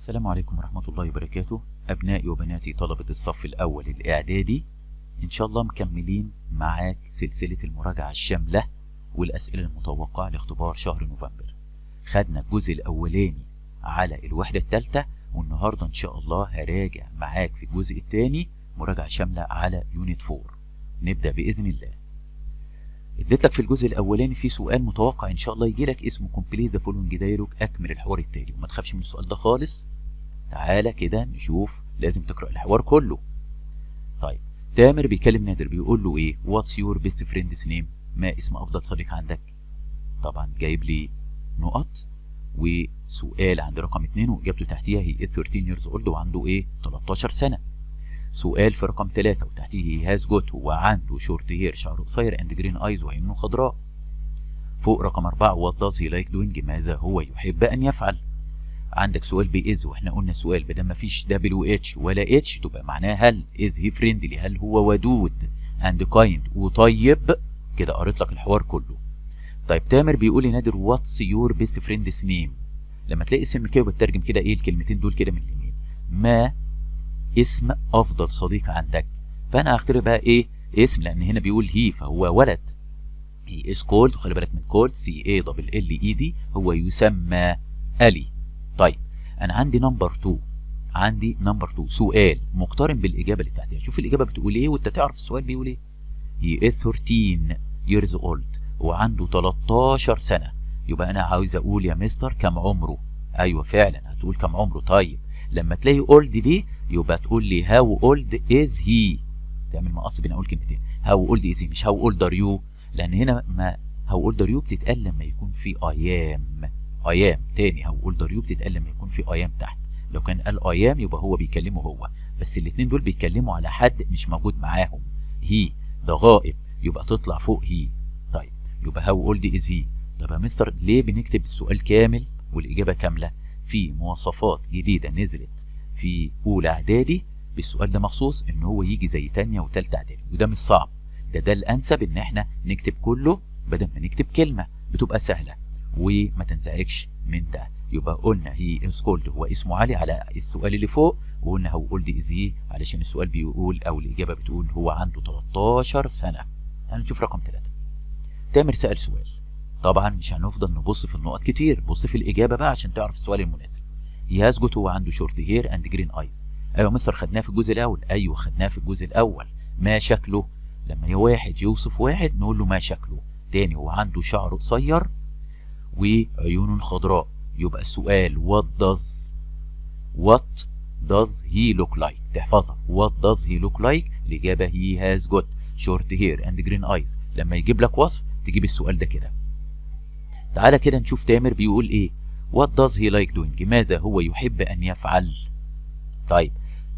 السلام عليكم ورحمة الله وبركاته. أبنائي وبناتي طلبة الصف الأول الإعدادي، إن شاء الله مكملين معاك سلسلة المراجعة الشاملة والأسئلة المتوقعة لاختبار شهر نوفمبر. خدنا الجزء الأولاني على الوحدة الثالثة، والنهاردة إن شاء الله هراجع معاك في الجزء الثاني مراجعة شاملة على يونت 4. نبدأ بإذن الله. اديت لك في الجزء الاولاني في سؤال متوقع ان شاء الله يجي لك اسمه كومبليت ذا فولوينج دايلوج، اكمل الحوار التالي، وما تخافش من السؤال ده خالص. تعالى كده نشوف، لازم تقرا الحوار كله. طيب، تامر بيكلم نادر بيقول له ايه؟ واتس يور بيست فريندز نيم؟ ما اسم افضل صديق عندك؟ طبعا جايب لي نقط وسؤال عند رقم 2 واجابته تحتيها هي 13 years old وعنده ايه؟ 13 سنه. سؤال في رقم 3 وتحتيه هاز جوت، هو عنده شورت هير، شعره قصير، اند جرين ايز، وعينه خضراء. فوق رقم 4 وات داز هي لايك دوينج، ماذا هو يحب ان يفعل. عندك سؤال بإز، واحنا قلنا السؤال بدل ما فيش دبليو اتش ولا اتش تبقى معناها هل از هي فريندلي، هل هو ودود اند كايند وطيب. كده قريت لك الحوار كله. طيب، تامر بيقول لنادر واتس يور بيست فريندز نيم؟ لما تلاقي اسم كده بتترجم كده ايه الكلمتين دول كده من اليمين، ما اسم افضل صديق عندك. فانا هختار بقى ايه؟ اسم، لان هنا بيقول هي فهو ولد. هي از كولد، وخلي بالك من كولد سي اي دبل ال اي دي، هو يسمى الي. طيب، انا عندي نمبر 2 سؤال مقترن بالاجابه اللي تحتها. شوف الاجابه بتقول ايه وانت تعرف السؤال بيقول ايه. هي از 13 years old وعنده 13 سنه. يبقى انا عاوز اقول يا مستر كم عمره. ايوه فعلا هتقول كم عمره. طيب، لما تلاقي اولد دي يبقى تقول لي هاو اولد از هي، تعمل مقص بين اول كلمتين. هاو اولد از هي، مش هاو اولد ار يو، لان هنا ما هاو اولد ار يو بتتقال لما يكون في ايام تاني. هاو اولد ار يو بتتقال لما يكون في ايام تحت. لو كان قال ايام يبقى هو بيكلمه هو، بس الاثنين دول بيتكلموا على حد مش موجود معاهم. هي ده غائب، يبقى تطلع فوق هي. طيب، يبقى هاو اولد از هي. طب يا مستر ليه بنكتب السؤال كامل والاجابه كامله؟ في مواصفات جديده نزلت في اولى اعدادي بالسؤال ده مخصوص، ان هو يجي زي تانية وتالتة اعدادي، وده مش صعب. ده الانسب ان احنا نكتب كله بدل ما نكتب كلمه، بتبقى سهله وما تنزعجش من ده. يبقى قلنا هي از كولد هو اسمه علي على السؤال اللي فوق، وقلنا هو اولد از هي علشان السؤال بيقول او الاجابه بتقول هو عنده 13 سنه. تعالوا نشوف رقم 3. تامر سأل سؤال، طبعا مش هنفضل نبص في النقط كتير، بص في الاجابه بقى عشان تعرف السؤال المناسب. هي هاز جوت، هو عنده شورت هير اند جرين ايز. ايوه مستر خدناه في الجزء الاول. ايوه خدناه في الجزء الاول. ما شكله؟ لما واحد يوصف واحد نقول له ما شكله. تاني، هو عنده شعر قصير وعيون خضراء. يبقى السؤال what does he look like؟ تحفظها. what does he look like؟ الإجابة he has got short hair and green eyes. لما يجيب لك وصف تجيب السؤال ده كده. تعالى كده نشوف تامر بيقول ايه. what does he like doing؟ ماذا هو يحب أن يفعل؟ طيب،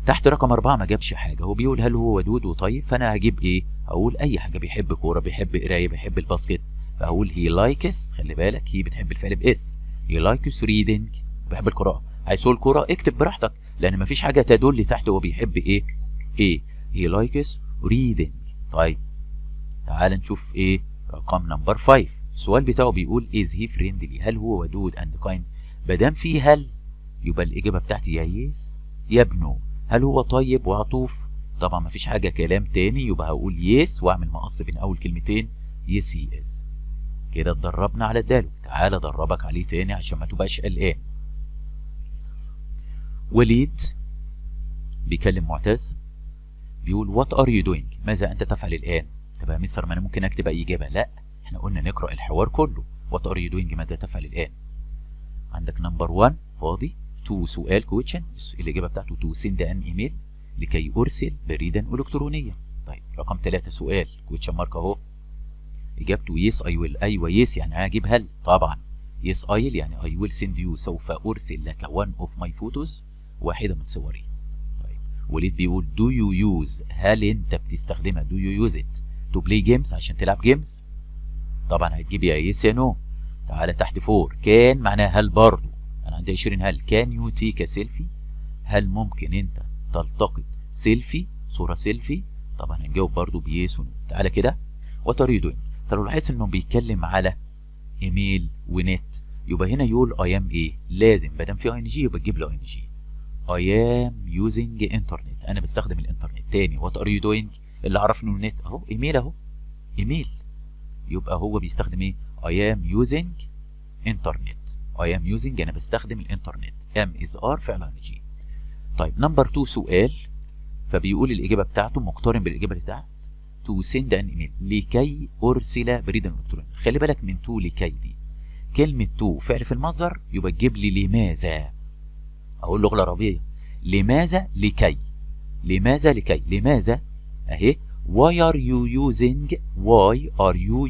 تحت رقم 4 ما جابش حاجة، هو بيقول هل هو ودود وطيب، فأنا هجيب ايه؟ هقول أي حاجة. بيحب كورة، بيحب قراية، بيحب الباسكت، فهقول he likes. خلي بالك هي بتحب الفعل باس. he likes reading، بيحب القراءة. عايز تقول كورة اكتب براحتك، لأن مفيش حاجة تدل تحت هو بيحب ايه. he likes reading. طيب، تعال نشوف ايه رقم نمبر 5. السؤال بتاعه بيقول is he friendly؟ هل هو ودود and kind؟ مادام فيه هل يبقى الإجابة بتاعتي يا يس يا ابنه. هل هو طيب وعطوف؟ طبعا مفيش حاجة كلام تاني، يبقى هقول يس واعمل مقص بين أول كلمتين يس هي از. كده اتدربنا على الدالو. تعالى ادربك عليه تاني عشان ما تبقاش قلقان. وليد بيكلم معتز بيقول وات ار يو دوينج؟ ماذا انت تفعل الان؟ طب يا مستر ما انا ممكن اكتب اي اجابه. لا، احنا قلنا نقرا الحوار كله. وات ار يو دوينج ماذا تفعل الان. عندك نمبر 1 فاضي، 2 سؤال كويشن، الاجابه بتاعته تو سند ان ايميل لكي ارسل بريدا الكترونيا. طيب، رقم 3 سؤال كويشن مارك اهو، اجابته يس اي ويل. ايوه يس يعني هجيب هل. طبعا يس ايل يعني اي ويل سند يو، سوف ارسل لك وان اوف ماي فوتوز، واحده من صوري. طيب، وليد بيقول دو يو يوز، هل انت بتستخدمها؟ دو يو يوز ات تو بلاي جيمز، عشان تلعب جيمز؟ طبعا هتجيب يا يس يا نو. تعالى تحت 4 كان معناها هل برضه. انا عندي 20 هل. كان يو تيك سيلفي؟ هل ممكن انت تلتقط سيلفي، صوره سيلفي؟ طبعا هنجاوب برضه بيس ونو. تعالى كده وات ار يو دوينج. طب لو لاحظت انه بيتكلم على ايميل ونت، يبقى هنا يقول اي ام ايه، لازم ما دام في اي ان جي يبقى تجيب له اي ان جي. I am using internet. انا بستخدم الانترنت. تاني what are you doing؟ اللي عرفني انه نت اهو ايميل اهو ايميل. يبقى هو بيستخدم ايه؟ I am using internet. I am using انا بستخدم الانترنت. am is are فعل ing. طيب نمبر 2 سؤال، فبيقول الاجابه بتاعته مقترن بالاجابه اللي تحت. to send an email لكي ارسل بريدا الكترونيا. خلي بالك من to لكي دي. كلمه to فعل في المصدر يبقى تجيب لي لماذا. اقول لغه عربيه لماذا لكي. لماذا لكي. لماذا اهي why are you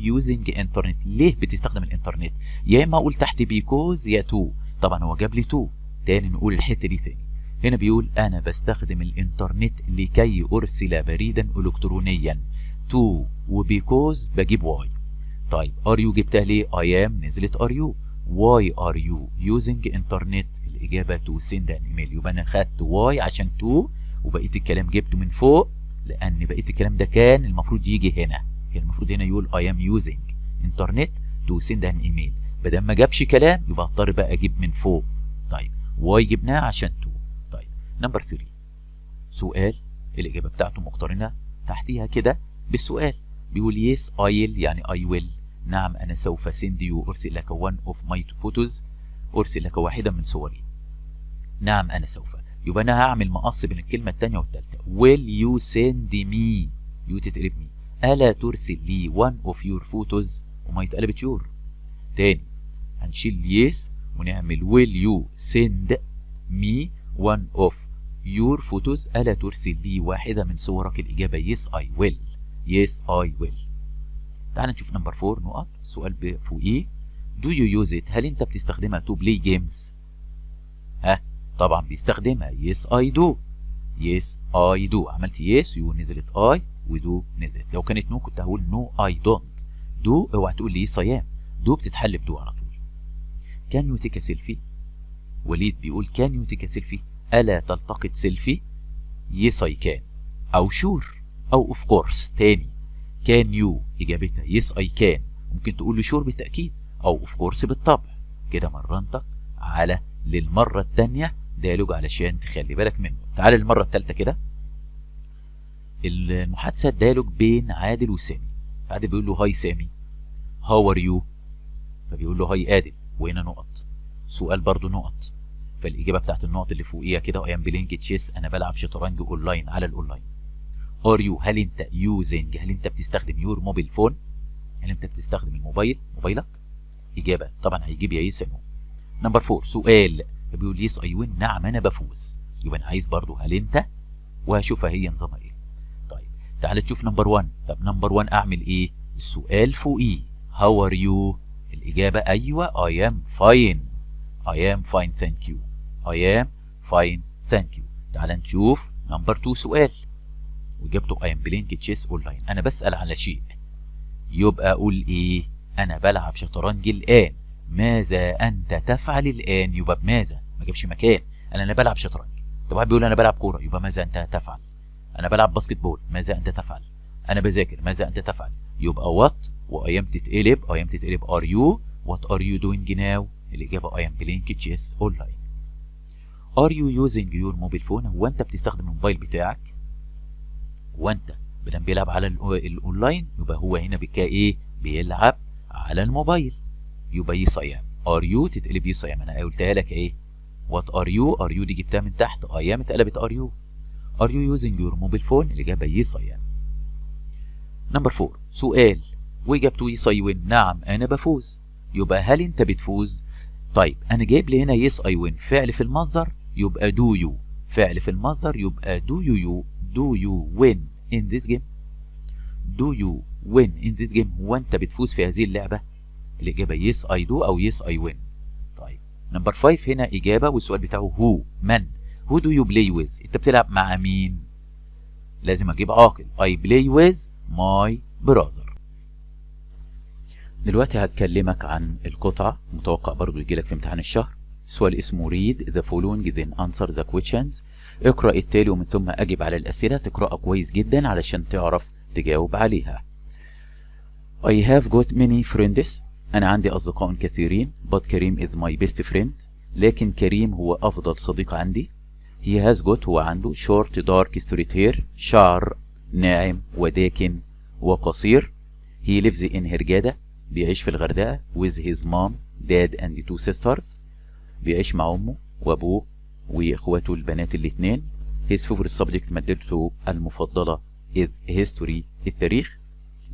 using internet. ليه بتستخدم الانترنت؟ يا اما اقول تحت because يا to. طبعا هو جاب لي to. تاني نقول الحته دي تاني. هنا بيقول انا بستخدم الانترنت لكي ارسل بريدا الكترونيا. to وبيكوز بجيب واي. طيب ار يو جبتها ليه؟ I am نزلت ار يو. واي ار يو يوزنج انترنت. الاجابه تو سند ان ايميل. يبقى انا خدت واي عشان تو وبقيه الكلام جبته من فوق، لان بقيه الكلام ده كان المفروض يجي هنا. كان المفروض هنا يقول I am using انترنت تو سند ان ايميل. بدل ما جابش كلام يبقى اضطر بقى اجيب من فوق. طيب واي جبناه عشان تو. طيب نمبر 3 سؤال الاجابه بتاعته مقترنه تحتيها كده بالسؤال. بيقول يس ايل يعني اي ويل. نعم انا سوف سند يو ارسل لك one of my photos. ارسل لك واحده من صوري. نعم انا سوف. يبقى انا هعمل مقص بين الكلمه الثانيه والثالثه. will you send me. يو تتقلب مي. الا ترسل لي one of your photos وما يتقلبت يور. تاني هنشيل يس ونعمل will you send me one of your photos. ألا ترسل لي واحدة من صورك. الإجابة yes I will. yes I will. تعال نشوف نمبر 4 نقط. سؤال فوقيه do you use it. هل أنت بتستخدمها to play games؟ ها طبعا بيستخدمها yes I do. yes I do. عملت yes يو نزلت I ودو نزلت. لو كانت no كنت هقول no I don't. do اوعى تقول لي yes I am. do بتتحل بدو على طول. can you take a selfie. وليد بيقول can you take a selfie. ألا تلتقط سيلفي؟ يس اي كان أو شور أو اوف كورس. تاني كان يو إجابتها يس اي كان. ممكن تقول لي شور بالتأكيد أو اوف كورس بالطبع. كده مرنتك على للمرة التانية ديالوج علشان تخلي بالك منه. تعال للمرة التالتة كده. المحادثة ديالوج بين عادل وسامي. عادل بيقول له هاي سامي هاو ار يو. فبيقول له هاي عادل وهنا نقط. سؤال برضو نقط. فالاجابه بتاعت النقط اللي فوقيها كده اي ام بلينج تشيس. انا بلعب شطرنج اونلاين على الاونلاين. ار يو هل انت يوزنج هل انت بتستخدم يور موبايل فون. هل انت بتستخدم موبايلك. اجابه طبعا هيجيب يا يس نو. نمبر 4 سؤال بيقول يس اي وين. نعم انا بفوز. يبقى انا عايز برضو هل انت وهشوفها هي نظامها ايه. طيب تعال نشوف نمبر 1. طب نمبر 1 اعمل ايه؟ السؤال فوقيه هاو ار يو. الاجابه ايوه اي ام فاين. I am fine thank you. I am fine thank you. تعال نشوف نمبر 2 سؤال وإجابته I am playing chess online. أنا بسأل على شيء يبقى أقول إيه؟ أنا بلعب شطرنج الآن. ماذا أنت تفعل الآن؟ يبقى بماذا؟ ما جابش مكان. أنا بلعب شطرنج. طب واحد بيقول أنا بلعب كورة يبقى ماذا أنت تفعل؟ أنا بلعب باسكت بول. ماذا أنت تفعل؟ أنا بذاكر. ماذا أنت تفعل؟ يبقى what و I am تتقلب are you. What are you doing now؟ الإجابة I am playing chess online. Are you using your mobile phone؟ هو أنت بتستخدم الموبايل بتاعك؟ وأنت بدل بيلعب على الأونلاين يبقى هو هنا إيه؟ بيلعب على الموبايل. يبقى yes I am. Are you تتقلب yes I am. أنا قلتها لك إيه؟ What are you دي جبتها من تحت. I am اتقلبت are you. Are you using your mobile phone؟ الإجابة yes I am. نمبر 4 سؤال وإجابته yes I win. نعم أنا بفوز. يبقى هل أنت بتفوز؟ طيب انا جايب لي هنا يس اي وين فعل في المصدر يبقى دو يو. فعل في المصدر يبقى دو يو وين ان ذيس جيم. دو يو وين ان ذيس جيم. هو انت بتفوز في هذه اللعبه؟ الاجابه يس اي دو او يس اي وين. طيب نمبر 5 هنا اجابه والسؤال بتاعه هو من. هو دو يو بلاي ويز. انت بتلعب مع مين؟ لازم اجيب عاقل. اي بلاي ويز ماي براذر. دلوقتي هتكلمك عن القطعة. متوقع برضو يجيلك في امتحان الشهر. سؤال اسمه read the following then answer the questions. اقرأ التالي ومن ثم أجب على الأسئلة. تقرأها كويس جدا علشان تعرف تجاوب عليها. I have got many friends. أنا عندي أصدقاء كثيرين. but كريم is my best friend. لكن كريم هو أفضل صديق عندي. he has got هو عنده short dark straight hair شعر ناعم وداكن وقصير. he lives in هرجادة بيعيش في الغردقة with his mom dad and 2 sisters بيعيش مع أمه وأبوه وإخواته البنات الاتنين. his favorite subject مادته المفضلة is history التاريخ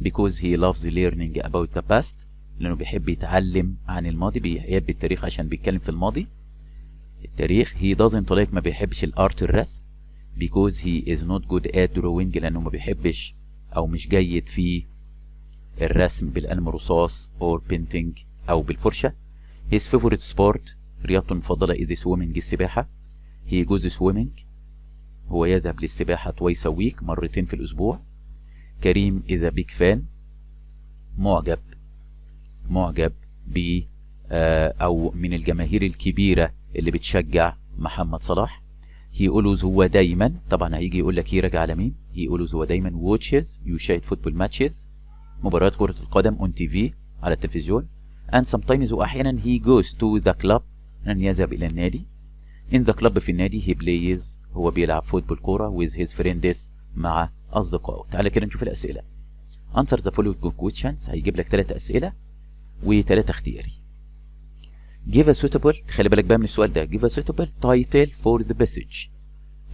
because he loves learning about the past لأنه بيحب يتعلم عن الماضي بيحب التاريخ عشان بيتكلم في الماضي التاريخ. he doesn't like ما بيحبش الارت الرسم because he is not good at drawing لأنه ما بيحبش أو مش جيد في الرسم بالقلم الرصاص or painting أو بالفرشة. his favorite sport رياضته المفضلة is swimming السباحة. he goes swimming هو يذهب للسباحة twice a week مرتين في الأسبوع. كريم is a big fan معجب ب أو من الجماهير الكبيرة اللي بتشجع محمد صلاح. he always هو دايما طبعا هيجي يقول لك يراجع على مين. he always هو دايما watches يشاهد فوتبول ماتشز مباريات كرة القدم on TV على التلفزيون. and sometimes وأحيانا he goes to the club أن يذهب إلى النادي. in the club في النادي he plays هو بيلعب فوتبول كورة with his friends مع أصدقائه. تعالى كده نشوف الأسئلة. answer the following questions هيجيب لك 3 أسئلة و3 اختياري. give a suitable تخلي بالك بقى من السؤال ده. give a suitable title for the passage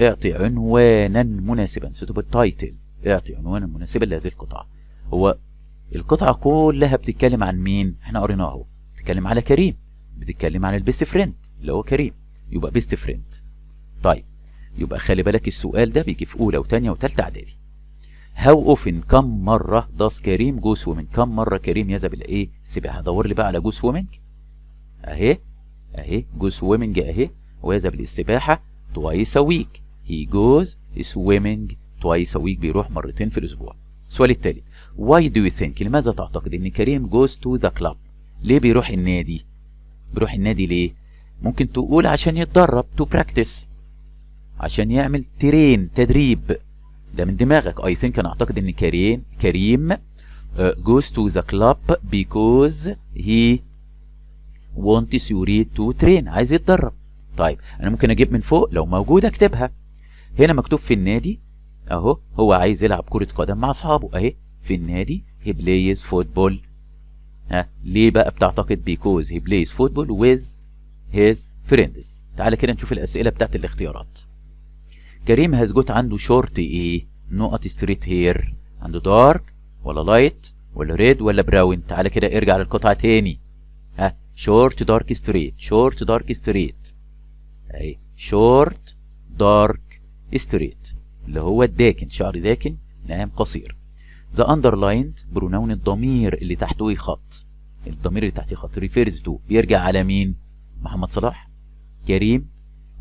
اعطي عنوانا مناسبا. suitable title اعطي عنوانا مناسبا لهذه القطعة. هو القطعة كلها بتتكلم عن مين؟ احنا قريناها اهو. بتتكلم على كريم بتتكلم عن البيست فريند اللي هو كريم يبقى بيست فريند. طيب يبقى خلي بالك السؤال ده بيجي في أولى وتانية وتالتة إعدادي. how often كم مرة does كريم go swimming كم مرة كريم يذهب إلى إيه؟ سباحة. دور لي بقى على go swimming أهي go swimming أهي ويذهب للسباحة twice a week. he goes swimming twice a week بيروح مرتين في الأسبوع. السؤال التالي why do you think لماذا تعتقد إن كريم goes to the club ليه بيروح النادي؟ بيروح النادي ليه؟ ممكن تقول عشان يتدرب to practice عشان يعمل تدريب ده من دماغك. I think أنا أعتقد إن كريم goes to the club because he wants to train عايز يتدرب. طيب أنا ممكن أجيب من فوق لو موجودة أكتبها. هنا مكتوب في النادي أهو هو عايز يلعب كرة قدم مع أصحابه أهي في النادي he plays football. ليه بقى بتعتقد because he plays football with his friends. تعالى كده نشوف الأسئلة بتاعت الاختيارات. كريم has got عنده شورت ايه؟ نقط ستريت هير عنده دارك ولا لايت ولا ريد ولا براون. تعالى كده ارجع للقطعة تاني. شورت دارك ستريت شورت دارك ستريت اهي شورت دارك ستريت اللي هو الداكن شعر داكن ناعم قصير. ذا اندرلايند برونون الضمير اللي تحته خط. الضمير اللي تحته خط ريفيرز تو بيرجع على مين؟ محمد صلاح كريم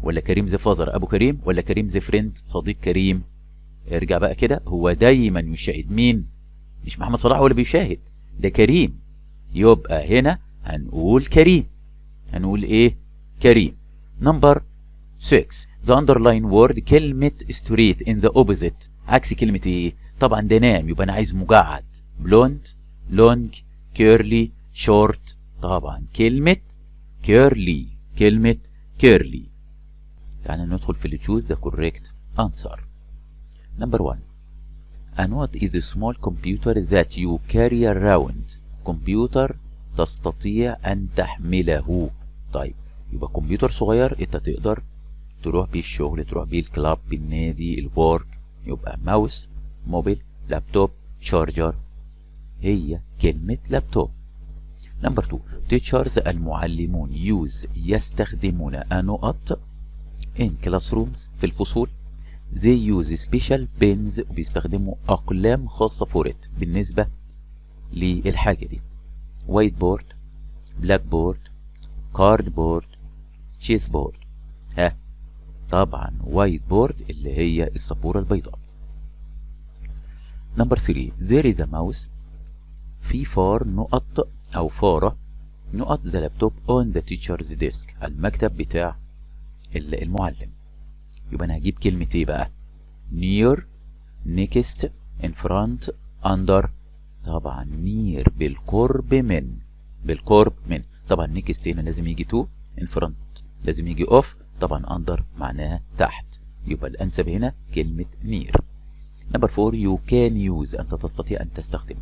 ولا كريم ذا فازر ابو كريم ولا كريم ذا فريند صديق كريم. ارجع بقى كده هو دايما يشاهد مين؟ مش محمد صلاح هو اللي بيشاهد ده كريم. يبقى هنا هنقول كريم هنقول ايه؟ كريم. نمبر 6 ذا اندرلاين وورد كلمة ستريت ان ذا اوبوزيت عكس كلمة ايه؟ طبعا ده ناعم يبقى انا عايز مجعد. بلوند لونج كيرلي شورت طبعا كلمة كيرلي. تعالى ندخل في اللي choose the correct answer. number 1 a note is a small computer that you carry around. كمبيوتر تستطيع أن تحمله. طيب يبقى كمبيوتر صغير أنت تقدر تروح بيه الشغل تروح بيه الكلاب بالنادي الورك. يبقى ماوس موبيل لابتوب شارجر هي كلمة لابتوب. نمبر 2 teachers المعلمون use يستخدمون نقط in classrooms في الفصول. they use special pens بيستخدموا أقلام خاصة for it بالنسبة للحاجة دي. white board black board card board chess board. طبعا white board اللي هي السبورة البيضاء. نمبر 3 there is a mouse في فار نقط أو فارة نقط the laptop on the teacher's desk المكتب بتاع المعلم. يبقى أنا هجيب كلمة إيه بقى؟ near next in front under. طبعا near بالقرب من طبعا next هنا لازم يجي to in front لازم يجي off طبعا اندر معناها تحت، يبقى الانسب هنا كلمة نير. نمبر 4 you can use، انت تستطيع ان تستخدم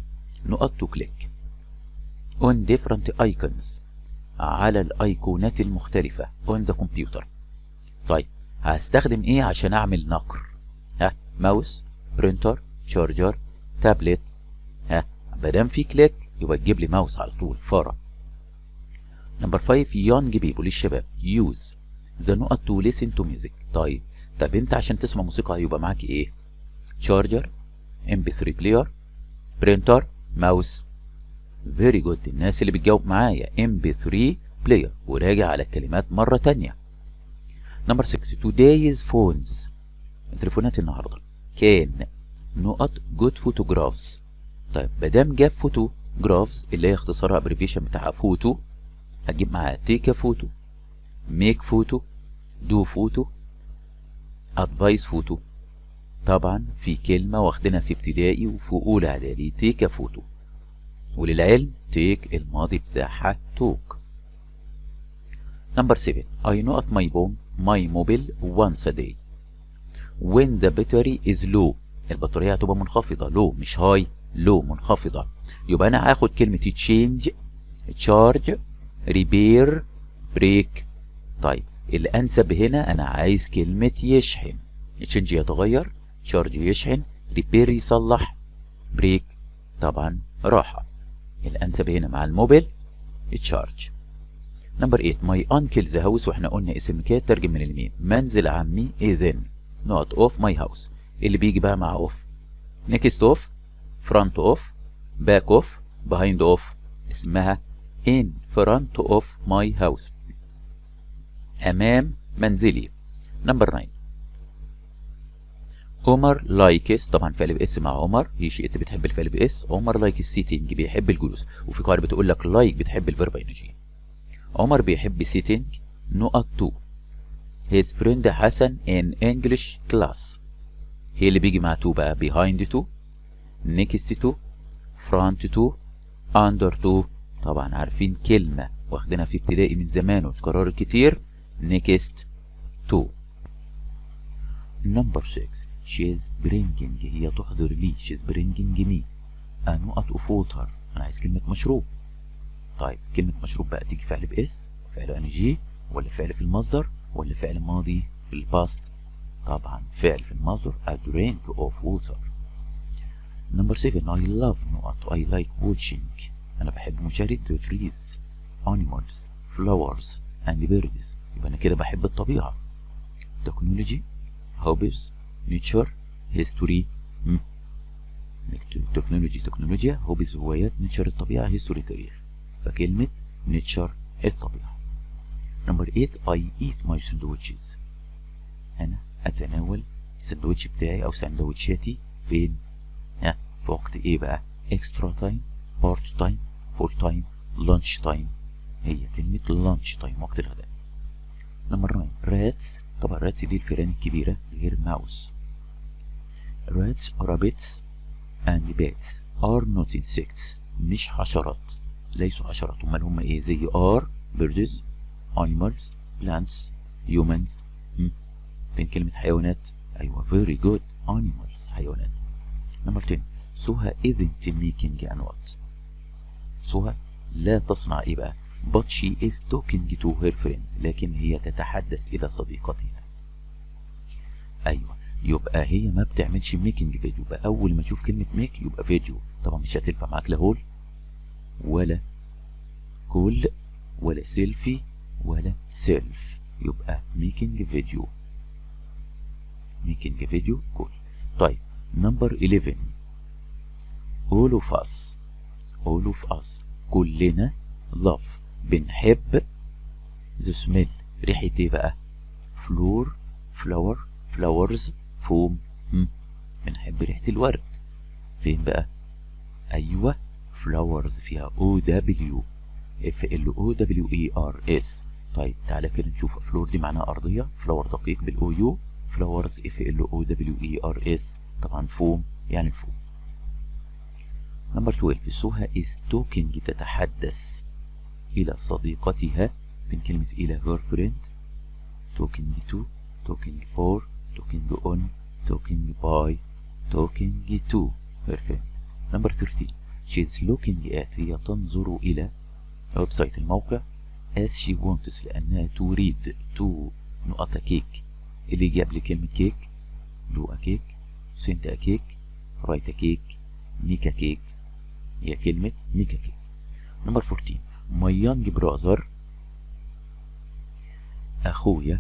نقط to click on different icons، على الايقونات المختلفة on the computer. طيب هستخدم ايه عشان اعمل نقر؟ ماوس، برينتر، تشارجر، تابلت. مادام في كليك يبقى تجيب لي ماوس على طول، فارة. نمبر 5 young people، للشباب use the نقط to listen to music. طيب انت عشان تسمع موسيقى هيبقى معاك ايه؟ تشارجر، MP3 بلاير، برينتر، ماوس. فيري جود، الناس اللي بتجاوب معايا MP3 بلاير، وراجع على الكلمات مرة تانية. نمبر 6 today's phones، تليفونات النهارده كان نقط good photographs. طيب مادام جاب photographs اللي هي اختصارها ابريفيشن بتاعها فوتو، هتجيب معاها take a photo، make photo، do photo، advise photo. طبعا في كلمة واخدينها في ابتدائي وفي أولى إعدادي، take a photo، وللعلم take الماضي بتاعها took. نمبر 7 I نقط my mobile once a day when the battery is low. البطارية هتبقى منخفضة، low مش high، low منخفضة. يبقى أنا هاخد كلمة change، charge، repair، break. طيب الأنسب هنا أنا عايز كلمة يشحن. change يتغير، charge يشحن، repair يصلح، break طبعا راحة. الأنسب هنا مع الموبيل charge. نمبر 8 my uncle's house، واحنا قلنا اسم كده ترجم من اليمين، منزل عمي is in نقط off my house. اللي بيجي بقى مع off next off، front off، back off، behind off. اسمها in front of my house، أمام منزلي. نمبر 9 عمر لايكس، طبعا فعل باس مع عمر، هي شيء انت بتحب الفعل باس. عمر لايك السيتنج، بيحب الجلوس. وفي قاعده بتقول لك لايك بتحب الفيرب انرجي. عمر بيحب سيتنج نقط تو his friend حسن in English class. هي اللي بيجي مع تو بقى behind to، next to، front to، under to. طبعا عارفين كلمة واخدينها في ابتدائي من زمان وتكررت كتير، next to. نمبر 6 she is bringing، هي تحضر لي، she is bringing me a نقط of water. أنا عايز كلمة مشروب. طيب كلمة مشروب بقى تيجي فعل بإس، فعل انجي، ولا فعل في المصدر، ولا فعل ماضي في الباست؟ طبعا فعل في المصدر a drink of water. نمبر 7 I love نقط I like watching، أنا بحب مشاهدة the trees، animals، flowers and birds. يبقى أنا كده بحب الطبيعة. technology، hobbies، nature، history. تكنولوجيا، hobbies هوايات، nature الطبيعة، history تاريخ. فكلمة nature الطبيعة. نمبر 8 I eat my sandwiches، أنا أتناول السندوتش بتاعي أو سندوتشاتي فين؟ في وقت إيه بقى؟ extra time، part time، full time، lunch time. هي كلمة lunch time وقت الغداء. نمبر 9 rats، طبعا rats دي الفئران الكبيرة غير mouse. rats، rabbits and bats are not insects، مش حشرات، ليسوا حشرات. امال هم ايه؟ زي are birds، animals، plants، humans. فين كلمة حيوانات؟ ايوه very good animals، حيوانات. نمبر 10 سهى isn't making a note. سهى لا تصنع ايه بقى؟ but she is talking to her friend، لكن هي تتحدث الى صديقتها. ايوه يبقى هي ما بتعملش ميكنج فيديو. يبقى اول ما تشوف كلمة ميك يبقى فيديو. طبعا مش هتنفع معاك لا هول ولا كول ولا سيلفي ولا سيلف، يبقى ميكنج فيديو. ميكنج فيديو كول. طيب نمبر 11 all of us، all of us كلنا love بنحب the smell، ريحة ايه بقى؟ فلور، فلاور، flowers، فوم. بنحب ريحة الورد. فين بقى؟ أيوة flowers فيها OW، FLOWERS. طيب تعالى كده نشوف فلور دي معناها أرضية، فلاور دقيق بالأو، flowers FLOWERS طبعا فوم يعني الفوم. نمبر 12 سهى is talking تتحدث إلى صديقتها. من كلمة إلى her friend talking to, talking for, talking on, talking by, talking to. Perfect. number 13 she's looking at هي تنظر إلى ويب سايت الموقع as she wants لأنها تريد to نقط كيك اللي جاب لي كلمة كيك do a cake send a cake write a cake make a cake هي كلمة make a cake. number 14 my young brother أخويا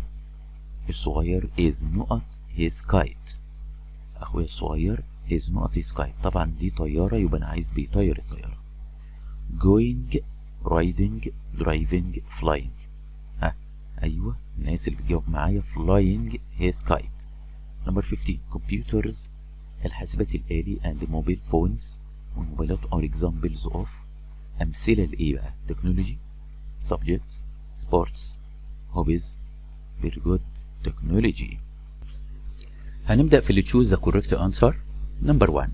الصغير is نقط his kite. أخويا الصغير is نقط his kite. طبعا دي طيارة يبقى أنا عايز بيطير الطيارة. going riding driving flying. أيوة الناس اللي بتجاوب معايا flying his kite. number 15 computers الحاسبات الآلي and mobile phones والموبايلات are examples of أمثلة لإيه بقى؟ technology subjects sports hobbies. very good technology. هنبدأ في اللي choose the correct answer. number 1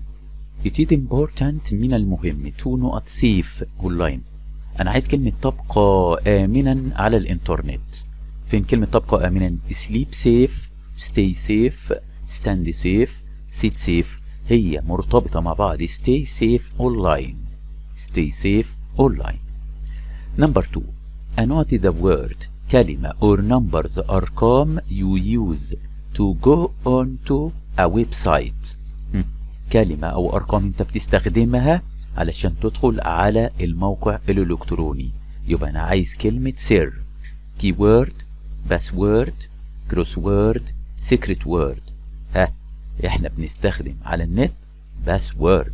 it is important من المهم to نقط safe online. أنا عايز كلمة تبقى آمنا على الإنترنت. فين كلمة تبقى آمنا؟ sleep safe stay safe stand safe sit safe هي مرتبطة مع بعض. stay safe online stay safe online. number 2 أنوت the word كلمة or numbers أرقام you use to go on to a website. كلمة أو أرقام أنت بتستخدمها علشان تدخل على الموقع الإلكتروني. يبقى أنا عايز كلمة سر keyword password crossword secret word. إحنا بنستخدم على النت password.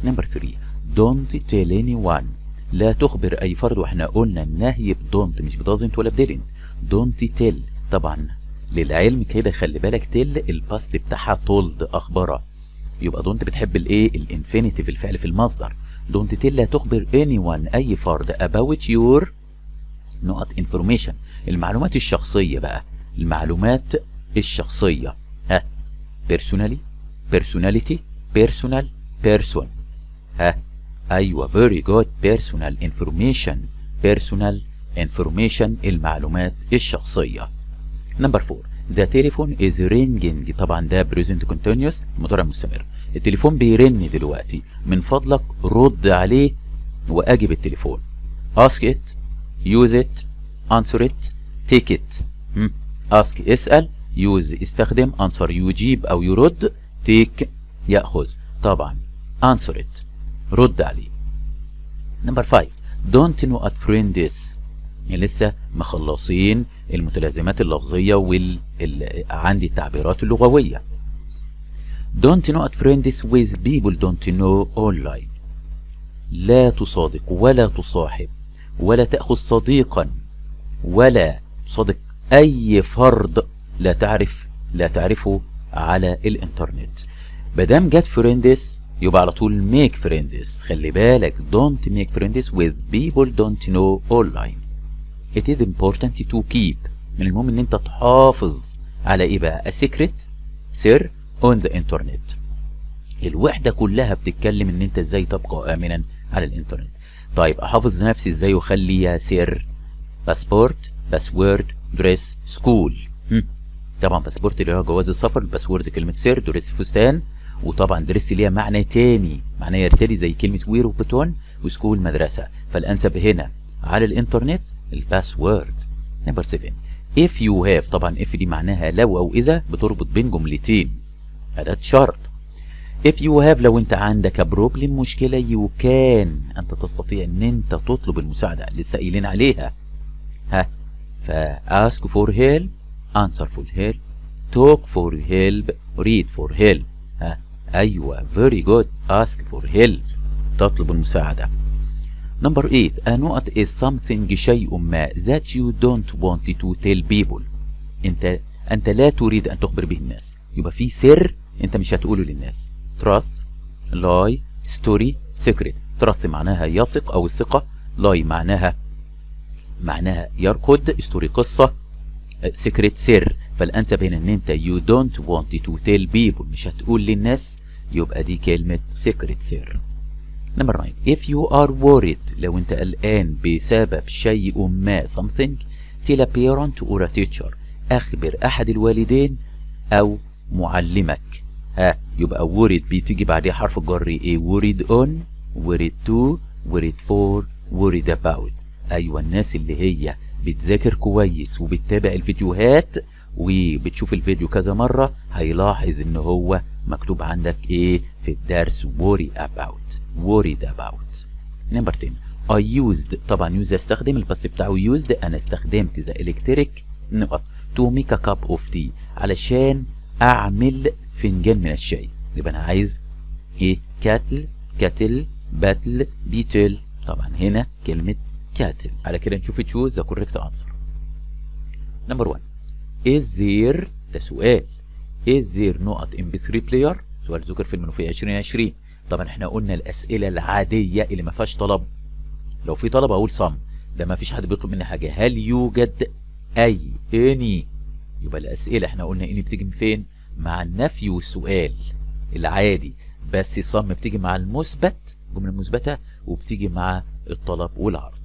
number 3 don't tell anyone لا تخبر أي فرد. وإحنا قلنا النهي بدونت مش بدازنت ولا بديدنت. don't tell طبعا للعلم كده خلي بالك تل الباست بتاعها told أخبره. يبقى don't بتحب الايه الانفينيتيف الفعل في المصدر. don't tell لا تخبر anyone أي فرد about your نقط information المعلومات الشخصية بقى. المعلومات الشخصية personally personality personal person. أيوة very good personal information personal information المعلومات الشخصية. number 4 the telephone is ringing طبعا ده present continuous مضارع مستمر. التليفون بيرن دلوقتي من فضلك رد عليه وأجب التليفون. ask it use it answer it take it. ask اسأل use استخدم answer يجيب أو يرد take يأخذ. طبعا answer it رد عليه. number 5 don't نقط friends لسه مخلصين المتلازمات اللفظية عندي التعبيرات اللغوية. don't نقط friends with people don't know online لا تصادق ولا تصاحب ولا تأخذ صديقا ولا تصادق أي فرد لا تعرفه على الإنترنت. مادام جت friends يبقى على طول make friends. خلي بالك don't make friends with people don't know online. it is important to keep من المهم ان انت تحافظ على ايه بقى؟ a secret سر on the internet. الوحدة كلها بتتكلم ان انت ازاي تبقى امنا على الانترنت. طيب احافظ نفسي ازاي واخليها سر؟ باسبورت باسورد دريس سكول. طبعا باسبورت اللي هو جواز السفر، الباسورد كلمة سر، دريس فستان، وطبعا دريس ليها معنى تاني معنى يرتدي زي كلمة وير وبتون، وسكول مدرسة. فالانسب هنا على الانترنت الباسورد. نمبر 7 if you have طبعا if دي معناها لو او اذا بتربط بين جملتين أداة شرط. if you have لو انت عندك بروبلم مشكلة you can انت تستطيع ان انت تطلب المساعدة لسه قايلين عليها. ف ask for help answer for help talk for help read for help. ايوه very good ask for help تطلب المساعدة. نمبر 8 a نقط is something شيء ما that you don't want to tell people انت لا تريد ان تخبر به الناس. يبقى في سر انت مش هتقوله للناس. trust lie story secret. trust معناها يثق او الثقة، lie معناها يركض، story قصة، secret سر. فالانسب هنا ان انت you don't want to tell people مش هتقول للناس، يبقى دي كلمة secret سر. نمبر 9 if you are worried لو انت قلقان بسبب شيء ما something tell a parent or a teacher اخبر احد الوالدين او معلمك. يبقى worried بتيجي بعدها حرف الجر ايه؟ worried on، worried to، worried for، worried about. ايوه الناس اللي هي بتذاكر كويس وبتتابع الفيديوهات وبتشوف الفيديو كذا مرة هيلاحظ ان هو مكتوب عندك ايه في الدرس؟ worry about، worried about. نمبر 10 I used، طبعا use استخدم البس بتاعه used، انا استخدمت ذا الكتريك نقط to make a cup of tea، علشان اعمل فنجان من الشاي. يبقى انا عايز ايه؟ كاتل، كاتل، باتل، بيتل. طبعا هنا كلمة كاتل. على كده نشوف تشوز ذا كوريكت انسر. نمبر 1 is there، ده سؤال. is there نقط MP3 player، سؤال ذكر في المنوفية 2020. طبعا احنا قلنا الاسئلة العادية اللي ما فيهاش طلب، لو في طلب اقول صم، ده ما فيش حد بيطلب مني حاجة. هل يوجد اي اني؟ يبقى الاسئلة احنا قلنا اني بتيجي من فين؟ مع النفي والسؤال العادي، بس صم بتيجي مع المثبت، الجملة المثبتة، وبتيجي مع الطلب والعرض.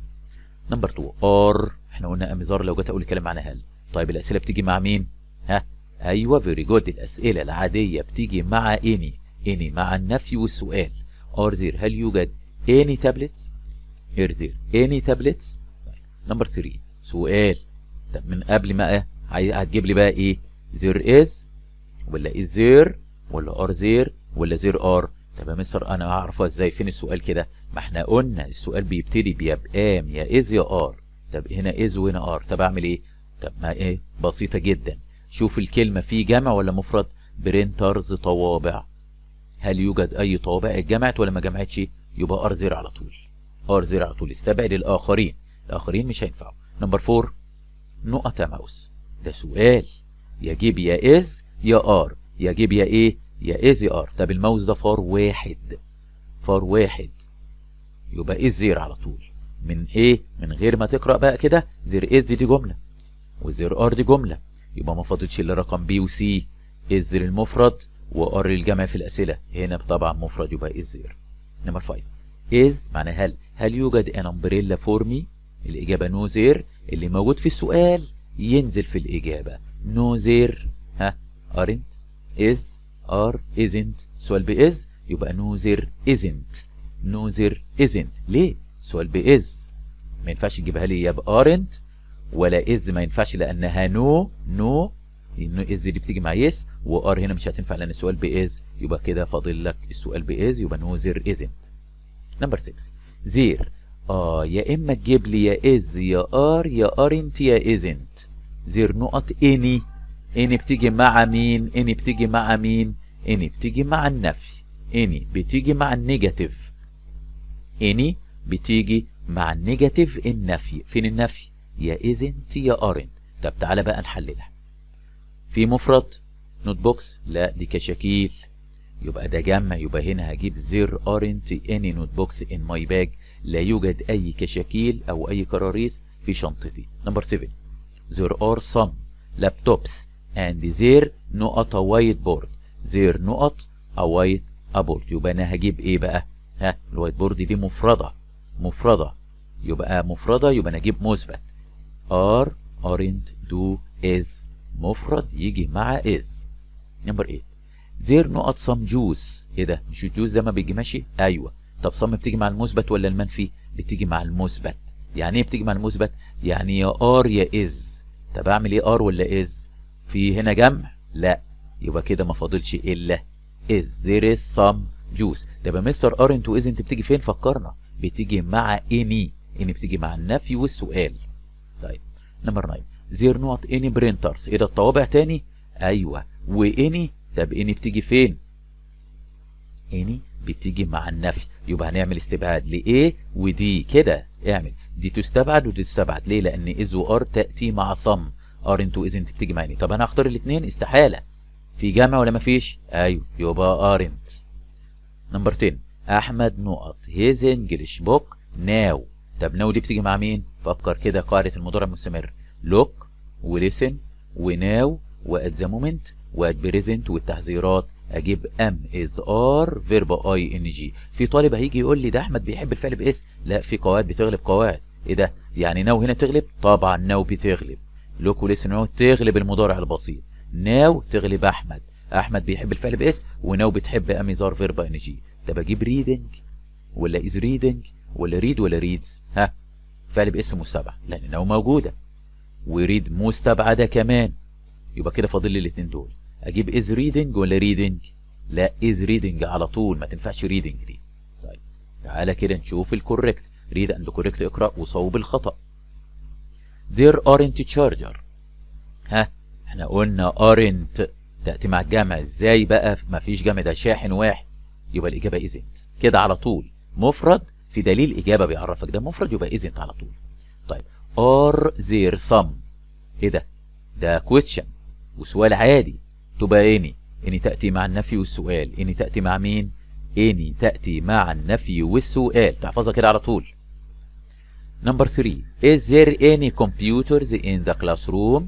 نمبر 2 ار، احنا قلنا اميزار لو جت اقول الكلام معنى هل. طيب الاسئله بتيجي مع مين؟ ايوه فيري جود، الاسئله العاديه بتيجي مع اني مع النفي والسؤال. ار زير، هل يوجد اني تابلتس؟ ار زير اني تابلتس. نمبر 3 سؤال. طب من قبل ما هتجيب لي بقى ايه؟ زير از ولا از زير ولا ار زير ولا زير ار؟ طب يا مستر انا هعرفها ازاي؟ فين السؤال كده؟ ما احنا قلنا السؤال بيبتدي بيبقام يا از يا ار. طب هنا از وهنا ار، طب اعمل ايه؟ طب ما ايه؟ بسيطه جدا. شوف الكلمه في جمع ولا مفرد؟ برينترز، طوابع. هل يوجد اي طوابع اتجمعت ولا ما جمعتش؟ يبقى ار زير على طول، ار زير على طول. استبعد الاخرين، الاخرين مش هينفعوا. نمبر 4 نقط يا ماوس، ده سؤال يجيب يا از يا ار، يجيب يا ايه؟ يا از يا ار. طب الماوس ده فار واحد، فار واحد، يبقى از زير على طول. من ايه؟ من غير ما تقرا بقى كده، زير از دي جمله وزير ار دي جمله، يبقى ما فاضلش الا رقم بي وسي. از للمفرد وار للجمع في الاسئله، هنا طبعا مفرد يبقى از زير. نمبر 5 از معنى هل يوجد ان امبريلا فور مي؟ الاجابه نو زير، اللي موجود في السؤال ينزل في الاجابه. نو زير ارنت، از، ار، ازنت. سؤال باز يبقى نو زير ازنت، نو زير ازنت. ليه؟ سؤال باز ما ينفعش تجيبها لي يا بارنت ولا از، ما ينفعش لانها نو از دي بتيجي مع يس، وار هنا مش هتنفع لان السؤال باز. يبقى كده فاضل لك السؤال باز، يبقى نو زير ازنت. نمبر 6 زير، يا اما تجيب لي يا از يا ار يا ارنت يا ازنت. زير نقط اني، اني بتيجي مع مين؟ اني بتيجي مع مين؟ اني بتيجي مع النفي، اني بتيجي مع النيجاتيف، اني بتيجي مع النيجاتيف النفي. فين النفي؟ يا ازنت يا ارنت. طب تعالى بقى نحللها. في مفرد نوت بوكس؟ لا دي كشاكيل، يبقى ده جمع، يبقى هنا هجيب زير ارنت اني نوت بوكس ان ماي باج، لا يوجد اي كشاكيل او اي كراريس في شنطتي. نمبر 7 there are some laptops and there نقط وايت بورد. there نقط وايت بورد، يبقى انا هجيب ايه بقى؟ الوايت بورد دي مفردة، مفردة يبقى مفردة، يبقى انا اجيب مثبت. are aren't do is مفرد يجي مع is. نمبر 8 there نقط some juice. ايه ده؟ مش الجوز ده ما بيجي ماشي؟ ايوه. طب some بتيجي مع المثبت ولا المنفي؟ بتيجي مع المثبت. يعني ايه بتيجي مع المثبت؟ يعني يا ار يا از. طب اعمل ايه؟ ار ولا از؟ في هنا جمع؟ لا، يبقى كده ما فاضلش الا از. there is some juice. طب يا مستر ارنت وازنت بتيجي فين؟ فكرنا بتيجي مع اني، اني بتيجي مع النفي والسؤال. طيب نمبر 9 there نقط اني برينترز. ايه ده؟ الطوابع تاني؟ ايوه. واني، طب اني بتيجي فين؟ اني بتيجي مع النفي، يبقى هنعمل استبعاد لايه ودي كده. اعمل دي تستبعد ودي تستبعد. ليه؟ لان از وار تاتي مع صم، ارنت وازنت بتيجي مع اني. طب انا هختار الاثنين، استحاله. في جمع ولا مفيش؟ ايوه، يبقى ارنت. نمبر 10 احمد نقط هيز انجلش بوك ناو. طب ناو دي بتيجي مع مين؟ فكر كده، قاعده المضارع المستمر لوك وليسن وناو وات ذا مومنت وات بريزنت والتحذيرات. اجيب ام از ار فيرب اي ان جي. في طالب هيجي يقول لي ده احمد بيحب الفعل باس. لا، في قواعد بتغلب قواعد. ايه ده؟ يعني ناو هنا تغلب؟ طبعا ناو بتغلب. look و listen و now تغلب المضارع البسيط. now تغلب احمد. احمد بيحب الفعل باس وناو بتحب ام از ار فيرب ان جي. طب اجيب reading ولا is reading ولا read ولا reads؟ ها، فعل باسم مستبعد لان ناو موجوده، وريد مستبعده كمان، يبقى كده فاضل لي الاثنين دول. اجيب is reading ولا reading؟ لا is reading على طول، ما تنفعش reading دي. طيب تعالى كده نشوف الكوريكت. read and correct اقرا وصوب الخطا. there aren't charger. ها، احنا قلنا aren't تاتي مع الجمع، ازاي بقى ما فيش جمع، ده شاحن واحد، يبقى الاجابه isn't كده على طول. مفرد في دليل اجابه بيعرفك ده مفرد، يبقى isn't على طول. طيب are there some؟ ايه ده؟ ده question وسؤال عادي، تبقى اني تاتي مع النفي والسؤال. اني تاتي مع مين؟ اني تاتي مع النفي والسؤال، تحفظها كده على طول. نمبر 3 is there any computers in the classroom؟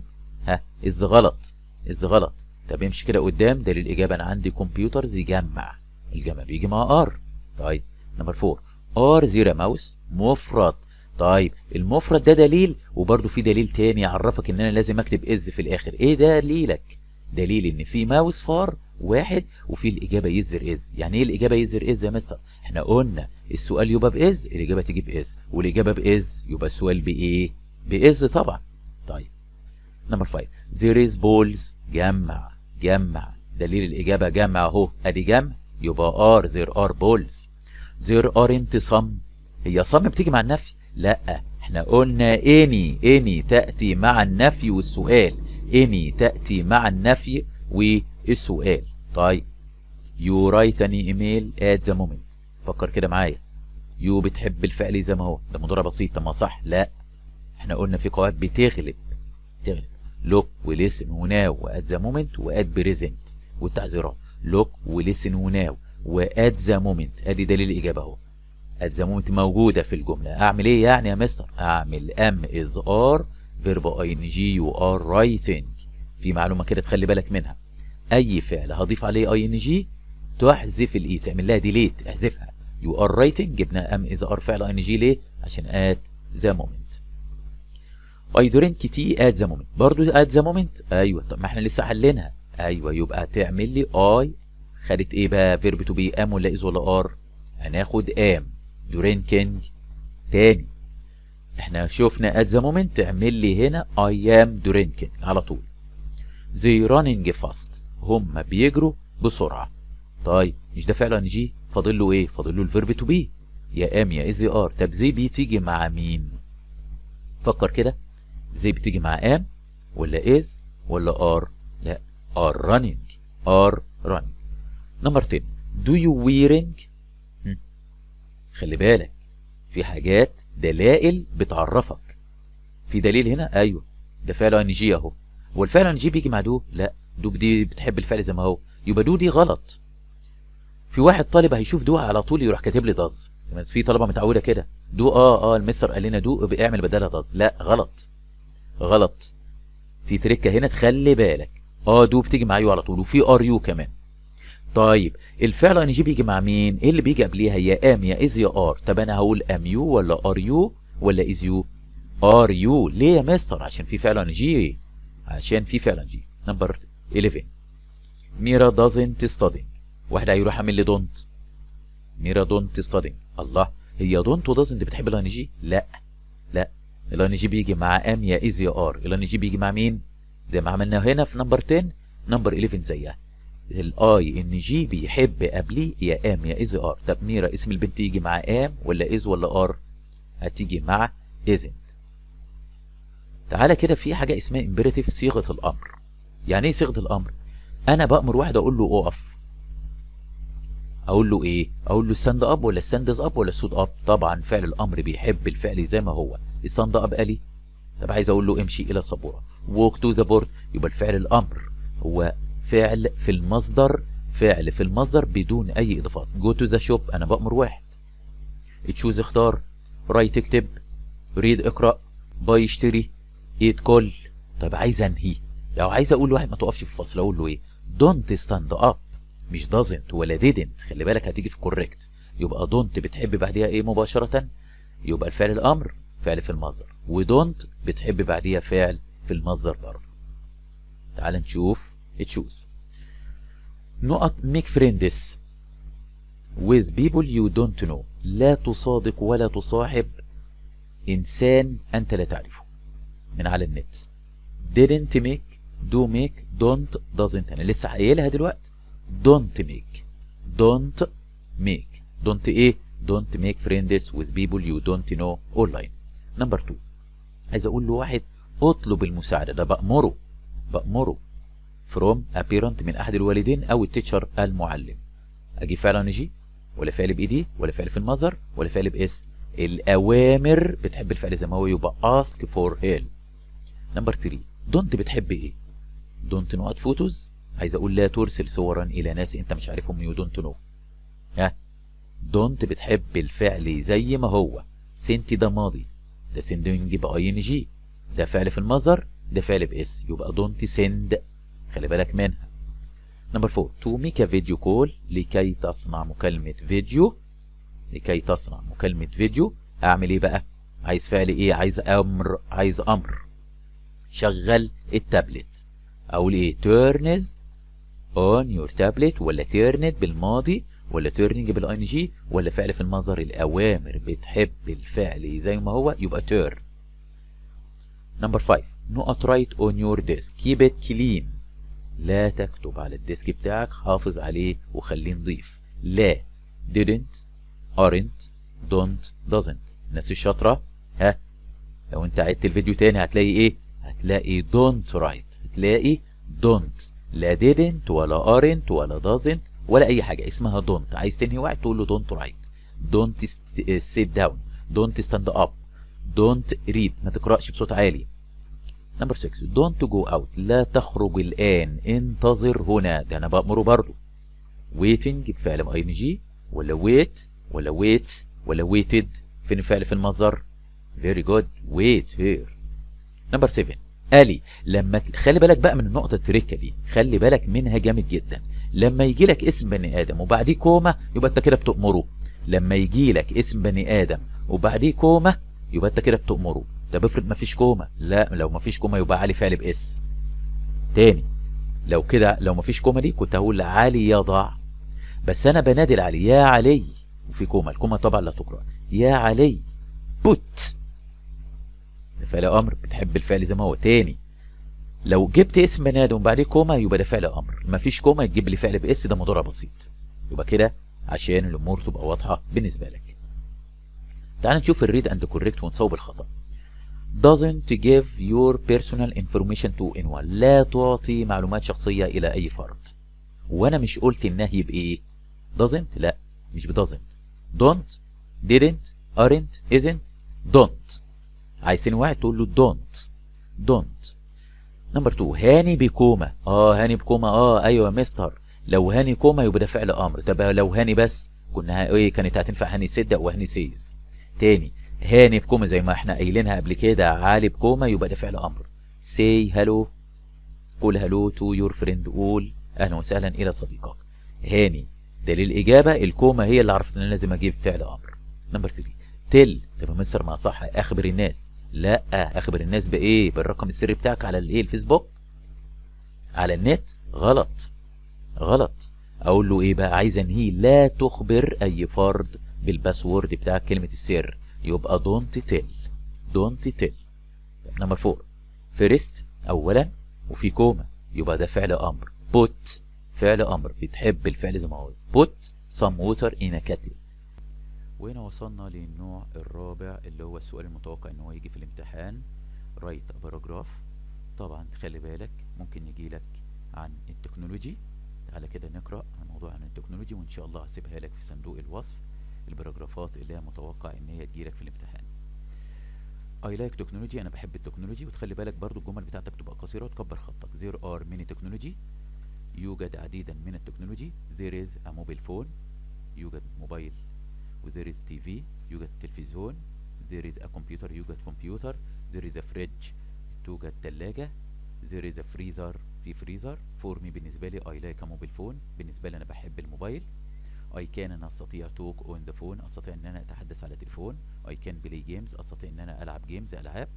ها، is غلط، is غلط. طب امشي كده قدام، ده للاجابه انا عندي computers يجمع، الجمع بيجي مع ار. طيب نمبر 4 are there mouse؟ مفرد. طيب المفرد ده دليل، وبرده في دليل تاني يعرفك ان انا لازم اكتب از في الاخر. ايه دليلك؟ دليل ان في ماوس فار واحد وفي الاجابه يزر از. يعني ايه الاجابه يزر از يا مستر؟ احنا قلنا السؤال يبقى باز، الاجابه تيجي باز، والاجابه باز يبقى السؤال بايه؟ باز طبعا. طيب نمبر 5 there is balls، جمع، جمع، دليل الاجابه جمع اهو، ادي جمع، يبقى there are balls. there aren't some، هي some بتيجي مع النفي؟ لا، احنا قلنا اني تأتي مع النفي والسؤال، اني تأتي مع النفي والسؤال. طيب you write an email at the moment، فكر كده معايا. يو بتحب الفعل زي ما هو، ده مضارع بسيط، طب ما صح؟ لا، احنا قلنا في قواعد بتغلب، تغلب look وليسن وناو وات ذا مومنت وات بريزنت، والتعذيرات look وليسن وناو وات ذا مومنت، ادي دليل الاجابه اهو. at the moment موجودة في الجملة. أعمل إيه يعني يا مستر؟ أعمل am is are verb ing you are writing. في معلومة كده تخلي بالك منها، أي فعل هضيف عليه ing تحذف الإي، تعمل لها ديليت، احذفها. you are writing جبنا am is are فعل ing ليه؟ عشان at the moment. I drink tea at the moment، برضو at the moment، أيوه. طب ما إحنا لسه حلينها، أيوه، يبقى تعمل لي I خدت إيه بقى؟ verb to be am ولا is ولا are؟ هناخد am. drinking تاني، احنا شفنا at the moment، تعمل لي هنا I am drinking على طول. they running fast، هم بيجروا بسرعة. طيب مش ده فعل جي، فاضل له ايه؟ فاضل له الفيرب تو بي، يا ام يا از يا ار. طب زي بتيجي مع مين؟ فكر كده، زي بتيجي مع ام ولا از ولا ار؟ لا، are running، are running. نمبر 10 do you wearing؟ خلي بالك في حاجات دلائل بتعرفك. في دليل هنا، ايوه، ده فعل ان جي اهو. هو الفعل ان جي بيجي مع دو؟ لا، دو دي بتحب الفعل زي ما هو، يبقى دو دي غلط. في واحد طالب هيشوف دو على طول يروح كاتب لي داز، في طلبه متعوده كده، دو المستر قال لنا دو اعمل بدلها داز، لا غلط، غلط. في تركه هنا تخلي بالك، دو بتيجي مع يو على طول، وفي ار يو كمان. طيب الفعل ان جي بيجي مع مين؟ ايه اللي بيجي قبليها؟ يا ام يا از يا ار. طب انا هقول ام يو ولا ار يو ولا از يو؟ ار يو. ليه يا مستر؟ عشان في فعل ان جي، عشان في فعل ان جي. نمبر 11 ميرا دازنت ستادينج، واحد هيروح عامل لي دونت، ميرا دونت ستادينج. الله، هي دونت ودازنت بتحب الان جي؟ لا لا، الان جي بيجي مع ام يا از يا ار. الان جي بيجي مع مين؟ زي ما عملنا هنا في نمبر 10، نمبر 11 زيها، الاي ان جي بيحب قبليه يا ام يا از ار. طب ميرا اسم البنت يجي مع ام ولا از ولا ار؟ هتيجي مع ازنت. تعالى كده في حاجه اسمها امبيراتيف، صيغه الامر. يعني ايه صيغه الامر؟ انا بامر واحد اقول له اقف، اقول له ايه؟ اقول له ستاند اب ولا ستاندز اب ولا ستود اب؟ طبعا فعل الامر بيحب الفعل زي ما هو، ستاند اب قالي. طب عايز اقول له امشي الى السبوره، ووك تو ذا بورد، يبقى الفعل الامر هو فعل في المصدر، فعل في المصدر بدون اي اضافات. جو تو ذا شوب انا بامر واحد، تشوز اختار، رايت اكتب، ريد اقرا، باي اشتري، ايت كل. طب عايز انهي، لو عايز اقول لواحد ما تقفش في الفصل اقول له ايه؟ دونت ستاند اب، مش دازنت ولا ديدنت، خلي بالك هتيجي في كوريكت. يبقى دونت بتحب بعديها ايه مباشره؟ يبقى الفعل الامر فعل في المصدر، ودونت بتحب بعديها فعل في المصدر برضه. تعال نشوف تشوز. نقط make friends with people you don't know. لا تصادق ولا تصاحب إنسان أنت لا تعرفه من على النت. didn't make، do make، don't، doesn't. أنا لسه قايلها دلوقتي. don't make، don't make، don't إيه؟ don't make friends with people you don't know online. نمبر 2، عايز أقول له واحد اطلب المساعدة، ده بأمره from a parent من أحد الوالدين أو التيتشر المعلم. أجيب فعل نجي ولا فعل بإيدي ولا فعل في المصدر ولا فعل بإس؟ الأوامر بتحب الفعل زي ما هو، يبقى ask for help. نمبر 3، don't بتحب إيه؟ don't نقط فوتوز، عايز أقول لا ترسل صورا إلى ناس أنت مش عارفهم you don't know. ها don't بتحب الفعل زي ما هو. sent ده ماضي، ده sending بأي إن جي، ده فعل في المصدر، ده فعل بإس، يبقى don't send. خلي بالك منها. نمبر 4، to make a video call، لكي تصنع مكالمة فيديو. لكي تصنع مكالمة فيديو أعمل إيه بقى؟ عايز فعل إيه؟ عايز أمر. شغل التابلت. أقول إيه؟ turns on your tablet، ولا turned بالماضي، ولا turning بالإن جي، ولا فعل في المصدر. الأوامر بتحب الفعل زي ما هو، يبقى turn. نمبر 5، نقط write on your desk، keep it clean. لا تكتب على الديسك بتاعك، حافظ عليه وخليه نضيف. لا didn't، aren't، don't، doesn't. الناس الشاطرة ها، لو انت عدت الفيديو تاني هتلاقي ايه؟ هتلاقي don't write، هتلاقي don't. لا didn't ولا aren't ولا doesn't ولا اي حاجة، اسمها don't. عايز تنهي واحد تقول له don't write، don't sit down، don't stand up، don't read، ما تقرأش بصوت عالي. نمبر 6، don't go out، لا تخرج الآن، انتظر هنا. ده أنا بأمره برضو. waiting بفعل اي ان جي، ولا wait، ولا waits، ولا waited. فين الفعل في المصدر؟ very good، wait here. نمبر 7، قالي لما خلي بالك بقى من النقطة التريكة دي، خلي بالك منها جامد جدا. لما يجي لك اسم بني آدم وبعديه كومة يبقى أنت كده بتأمره. لما يجي لك اسم بني آدم وبعديه كومة يبقى أنت كده بتأمره. ده بفرض مفيش كومة. لا، لو مفيش كومة يبقى علي فعل بإس. تاني، لو كده لو مفيش كومة دي كنت هقول علي يضع، بس أنا بنادل علي يا علي وفي كومة. الكومة طبعا لا تقرأ. يا علي put، ده فعل أمر بتحب الفعل زي ما هو. تاني، لو جبت اسم بني آدم وبعديه كومة يبقى ده فعل أمر. مفيش كومة تجيب لي فعل بإس، ده مضارع بسيط. يبقى كده عشان الأمور تبقى واضحة بالنسبة لك. تعال نشوف الريد أند كوريكت ونصوب الخطأ. doesn't give your personal information to anyone، لا تعطي معلومات شخصية إلى أي فرد. وأنا مش قلت النهي بإيه؟ doesn't؟ لا، مش ب doesn't. don't، didn't، aren't، isn't، don't. عايزين واحد تقول له don't. نمبر 2، هاني بكومة. هاني بكومة. أيوة يا مستر. لو هاني كومة يبقى ده فعل أمر. طب لو هاني بس كنا إيه؟ كانت هتنفع هاني سيد أو هاني سيز. تاني، هاني بكومة زي ما احنا قايلينها قبل كده، عالي بكومة يبقى ده فعل امر. say hello، قول hello to your friend، قول اهلا وسهلا الى صديقك. هاني دليل الاجابه، الكومة هي اللي عرفت ان انا لازم اجيب فعل امر. نمبر 3، تل. طب يا مستر ما صح، اخبر الناس. لا، اخبر الناس بايه؟ بالرقم السري بتاعك على الايه؟ الفيسبوك، على النت. غلط. اقول له ايه بقى؟ عايز انهيه، لا تخبر اي فرد بالباسورد بتاع كلمه السر، يبقى don't tell. نمبر 4، first اولا وفي كومة يبقى ده فعل امر. put فعل امر بتحب الفعل زي ما هو. put some water in a kettle. وهنا وصلنا للنوع الرابع اللي هو السؤال المتوقع ان هو يجي في الامتحان. write a paragraph. طبعا خلي بالك ممكن يجي لك عن التكنولوجي. على كده نقرأ عن موضوع عن التكنولوجي، وان شاء الله هسيبها لك في صندوق الوصف الباراجرافات اللي هي متوقع ان هي تجيلك في الامتحان. I like technology، انا بحب التكنولوجي. وتخلي بالك برضو الجمل بتاعتك تبقى قصيرة وتكبر خطك. there are many technology، يوجد عديدا من التكنولوجي. there is a mobile phone، يوجد موبايل. و there is TV، يوجد تلفزيون. there is a computer، يوجد كمبيوتر. there is a fridge، توجد ثلاجة. there is a freezer، في فريزر. for me بالنسبة لي I like a mobile phone، بالنسبة لي أنا بحب الموبايل. I can أنا أستطيع talk on the phone، أستطيع أن أنا أتحدث على تليفون. I can play games، أستطيع أن أنا ألعب جيمز ألعاب.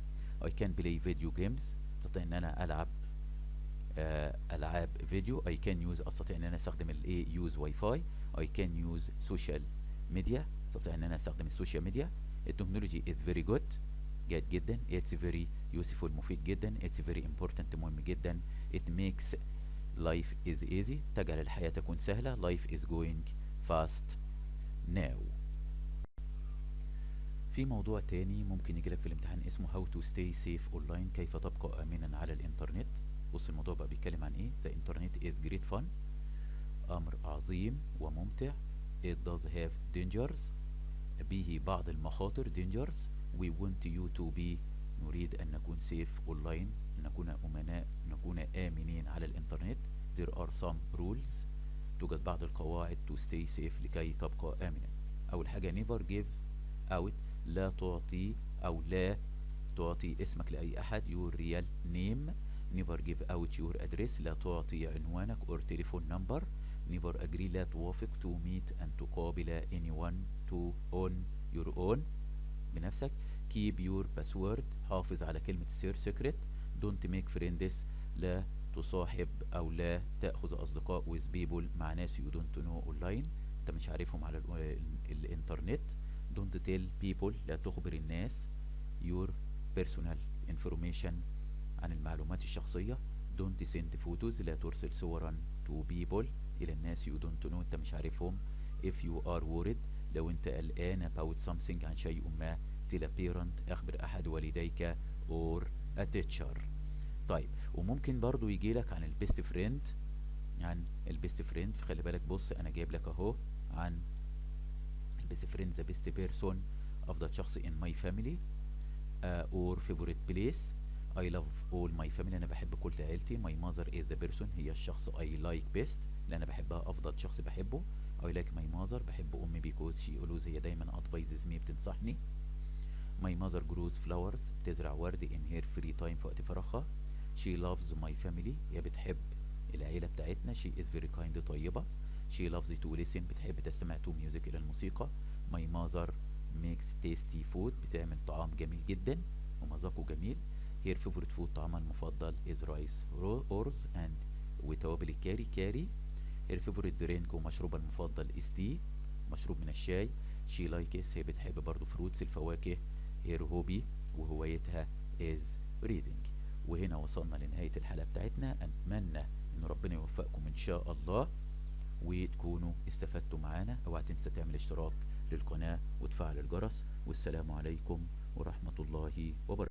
I can play video games، استطيع ان انا العب العاب فيديو. I can use استطيع ان انا استخدم use واي فاي. I can use social media استطيع ان انا استخدم السوشيال ميديا. التكنولوجي is very good جيد جدا. it's very useful مفيد جدا. it's very important مهم جدا. it makes life is easy تجعل الحياة تكون سهلة. life is going fast now. في موضوع تاني ممكن يجيلك في الامتحان اسمه how to stay safe online كيف تبقى آمنا على الإنترنت. بص الموضوع بقى بيتكلم عن ايه. the internet is great fun أمر عظيم وممتع. it does have dangers به بعض المخاطر. dangers we want you to be نريد أن نكون safe online نكون أمناء نكون آمنين على الإنترنت. there are some rules توجد بعض القواعد to stay safe لكي تبقى آمنا. أول حاجة never give out لا تعطي أو لا تعطي اسمك لأي أحد. your real name never give out your address لا تعطي عنوانك or telephone number. never agree لا توافق to meet أن تقابل anyone to on your own بنفسك. keep your password حافظ على كلمة سير secret. don't make friends لا تصاحب أو لا تأخذ أصدقاء with people مع ناس you don't know online أنت مش عارفهم على الإنترنت. don't tell people لا تخبر الناس your personal information عن المعلومات الشخصية. don't send photos لا ترسل صورا to people إلى الناس you don't know أنت مش عارفهم. if you are worried لو أنت قلقان about something عن شيء ما tell a parent أخبر أحد والديك or a teacher. طيب وممكن برضو يجيلك عن البيست فريند عن البيست فريند. فخلي بالك بص أنا جايب لك أهو عن البيست فريند the best person أفضل شخص in my family or favorite place. I love all my family أنا بحب كل عيلتي. my mother is the person هي الشخص I like best اللي أنا بحبها أفضل شخص بحبه. I like my mother بحب أمي because she always هي دايما advises me بتنصحني. my mother grows flowers بتزرع ورد in her free time في وقت فراغها. she loves my family هي بتحب العيلة بتاعتنا. she is very kind طيبة. she loves to listen بتحب تستمع to music إلى الموسيقى. my mother makes tasty food بتعمل طعام جميل جدا ومذاقه جميل. her favorite food طعامها المفضل is rice oars and وتوابل الكاري كاري. her favorite drink ومشروبها المفضل is tea مشروب من الشاي. she likes هي بتحب برضو fruits الفواكه. her hobby وهوايتها is reading. وهنا وصلنا لنهاية الحلقة بتاعتنا. أتمنى إن ربنا يوفقكم إن شاء الله وتكونوا استفدتوا معانا. اوعى تنسى تعمل اشتراك للقناة وتفعل الجرس. والسلام عليكم ورحمة الله وبركاته.